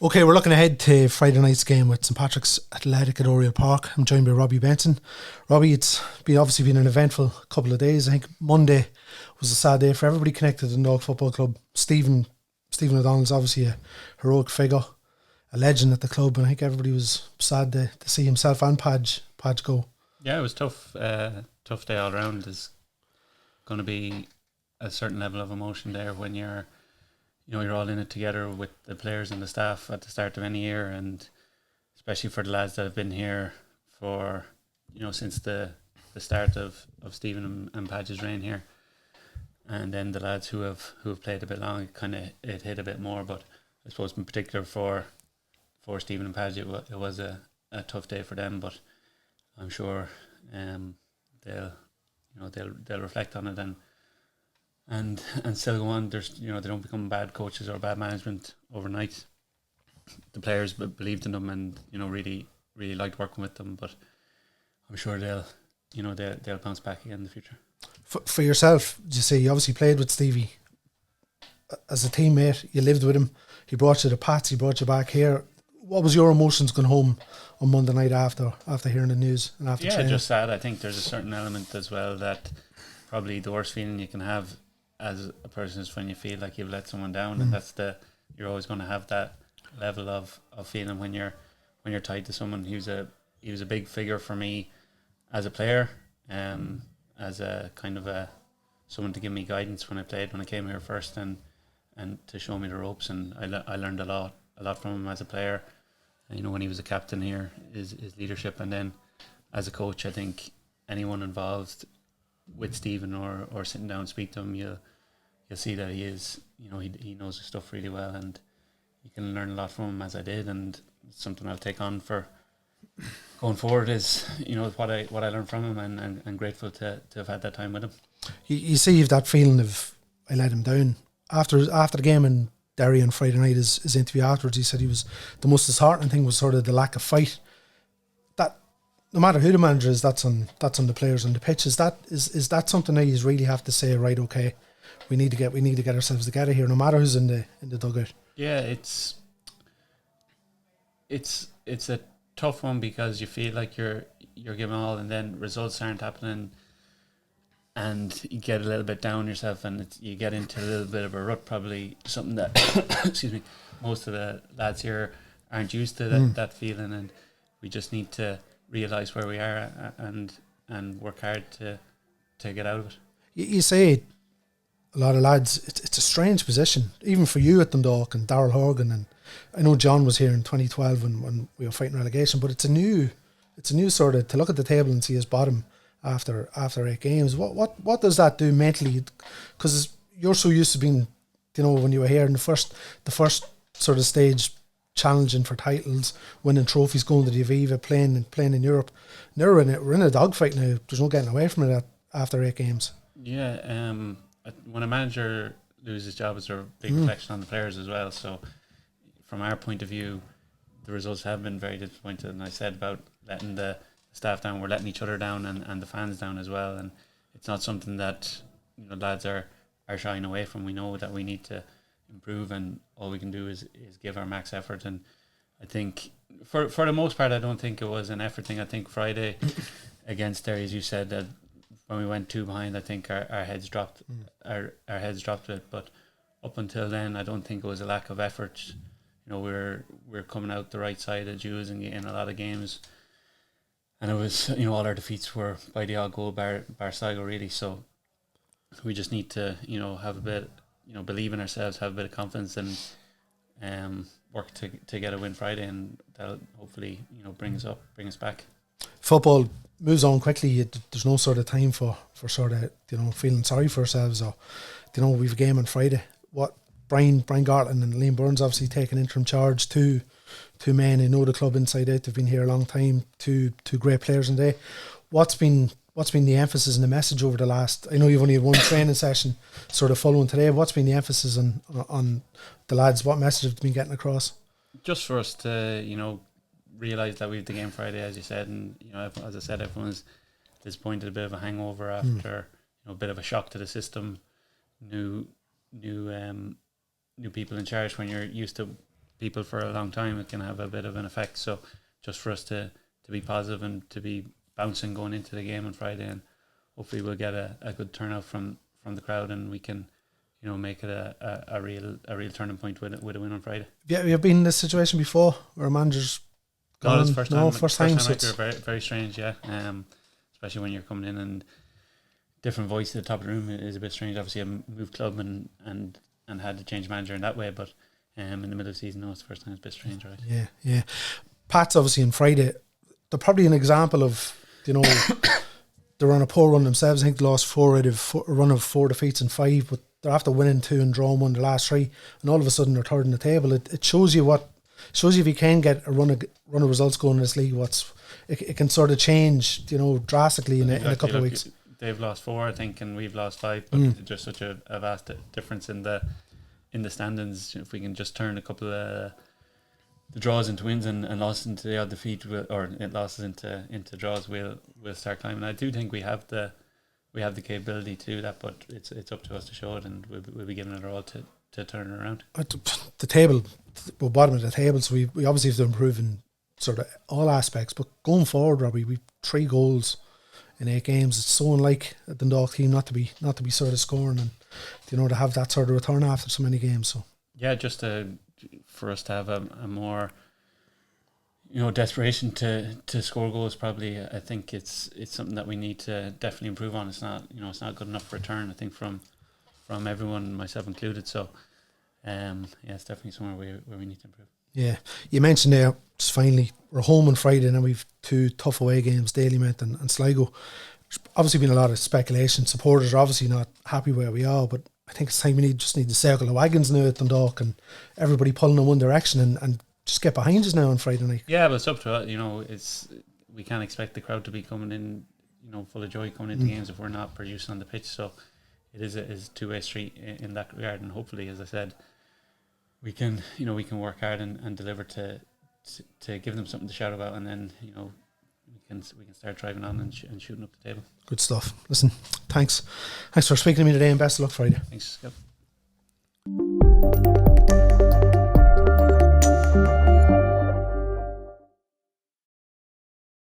Okay, we're looking ahead to Friday night's game with St Patrick's Athletic at Oriel Park. I'm joined by Robbie Benson. Robbie, it's obviously been an eventful couple of days. I think Monday was a sad day for everybody connected to the Dundalk Football Club. Stephen O'Donnell's obviously a heroic figure, a legend at the club, and I think everybody was sad to see himself and Padge go. Yeah, it was tough. Tough day all around. There's going to be a certain level of emotion there when you're all in it together with the players and the staff at the start of any year, and especially for the lads that have been here for since the start of Stephen and Padge's reign here, and then the lads who have played a bit long, it hit a bit more. But I suppose in particular for Stephen and Padge, it was a tough day for them. But I'm sure they'll reflect on it and still go on. There's they don't become bad coaches or bad management overnight. The players believed in them and really liked working with them. But I'm sure they'll bounce back again in the future. For yourself, you say you obviously played with Stevie as a teammate. You lived with him. He brought you to Pats. He brought you back here. What was your emotions going home on Monday night after hearing the news and after training? Just sad. I think there's a certain element as well that probably the worst feeling you can have as a person is when you feel like you've let someone down, and you're always going to have that level of feeling when you're tied to someone. He was a big figure for me as a player, as a kind of someone to give me guidance when I came here first, and to show me the ropes, and I learned a lot from him as a player. When he was a captain here, his leadership, and then as a coach, I think anyone involved with Stephen or sitting down and speak to him, you'll see that he is, he knows his stuff really well, and you can learn a lot from him, as I did, and it's something I'll take on for going forward is, what I learned from him, and grateful to have had that time with him. You see you've that feeling of I let him down. After the game in Derry on Friday night, his interview afterwards, he said he was the most disheartening thing was sort of the lack of fight. That no matter who the manager is, that's on the players on the pitch. Is that something that you really have to say, right, okay, we need to get ourselves together here, no matter who's in the dugout? Yeah, it's a tough one because you feel like you're giving all, and then results aren't happening, and you get a little bit down yourself, and you get into a little bit of a rut, probably something that excuse me, most of the lads here aren't used to that feeling, and we just need to realise where we are and work hard to get out of it. You say a lot of lads, it's a strange position, even for you at Dundalk and Darryl Horgan, and I know John was here in 2012 when we were fighting relegation, but it's a new sort of, to look at the table and see his bottom after 8 games. What does that do mentally? Because you're so used to being, when you were here in the first sort of stage, challenging for titles, winning trophies, going to the Aviva, playing in Europe. Now we're in a dogfight now. There's no getting away from it after 8 games. Yeah, when a manager loses his job, it's a big reflection on the players as well. So from our point of view, the results have been very disappointing. And I said about letting the staff down, we're letting each other down and the fans down as well. And it's not something that lads are shying away from. We know that we need to improve, and all we can do is give our max effort. And I think for the most part, I don't think it was an effort thing. I think Friday against Derry, as you said, that when we went 2 behind, I think our heads dropped. Our heads dropped a bit, but up until then, I don't think it was a lack of effort. We're coming out the right side of Jews in a lot of games, and it was all our defeats were by the odd goal bar Sligo, really. So we just need to have a bit believe in ourselves, have a bit of confidence, and work to get a win Friday, and that'll hopefully bring us back. Football moves on quickly. There's no sort of time for sort of feeling sorry for ourselves, or we've a game on Friday. What Brian Gartland and Liam Burns obviously taking interim charge. Two men who know the club inside out. They've been here a long time. Two great players in the day. What's been the emphasis and the message over the last? I know you've only had one training session sort of following today. What's been the emphasis on the lads? What message have they been getting across? Just for us to realise that we have the game Friday, as you said, and as I said, everyone's disappointed, a bit of a hangover after a bit of a shock to the system, new people in charge when you're used to people for a long time, it can have a bit of an effect. So just for us to be positive and to be bouncing going into the game on Friday, and hopefully we'll get a good turnout from the crowd, and we can, you know, make it a real turning point with a win on Friday. Yeah, you've been in this situation before where a manager's No, it's gone. first time. So Like, they're very, very strange, yeah. Especially when you're coming in and different voice at the top of the room is a bit strange. Obviously, I moved club and had to change manager in that way, but in the middle of the season, no, it's the first time. It's a bit strange, right? Yeah. Pat's obviously on Friday. They're probably an example of, you know, they're on a poor run themselves. I think they lost a run of 4 defeats and 5, but they're after winning 2 and drawing 1 the last 3, and all of a sudden they're third in the table. It shows you if you can get a run of results going in this league, it can sort of change, you know, drastically in a couple of weeks. They've lost 4, I think, and we've lost 5, but just such a vast difference in the standings. If we can just turn a couple of the draws into wins and losses into the odd defeat, or losses into draws, we'll start climbing. I do think we have the capability to do that, but it's up to us to show it, and we'll be giving it our all to turn it around. The table, we're bottom of the table, so we obviously have to improve in sort of all aspects. But going forward, Robbie, we've 3 goals in 8 games. It's so unlike a Dundalk team not to be sort of scoring, and, you know, to have that sort of return after so many games. So yeah, just for us to have a more, you know, desperation to score goals. Probably, I think it's something that we need to definitely improve on. It's not good enough return, I think, from everyone, myself included. So it's definitely somewhere where we need to improve. Yeah, you mentioned there, just finally, we're home on Friday, and we've 2 tough away games, Dalymount and Sligo. There's obviously been a lot of speculation. Supporters are obviously not happy where we are, but I think it's time we just need to circle the wagons now at Dundalk, and everybody pulling in one direction, and just get behind us now on Friday night. Yeah, but it's up to us. You know, we can't expect the crowd to be coming in, you know, full of joy coming into games if we're not producing on the pitch. So it is a 2-way street in that regard, and hopefully, as I said, we can work hard and deliver to give them something to shout about, and then, you know, we can start driving on and shooting up the table. Good stuff. Listen, thanks for speaking to me today, and best of luck Friday. Thanks, Scott.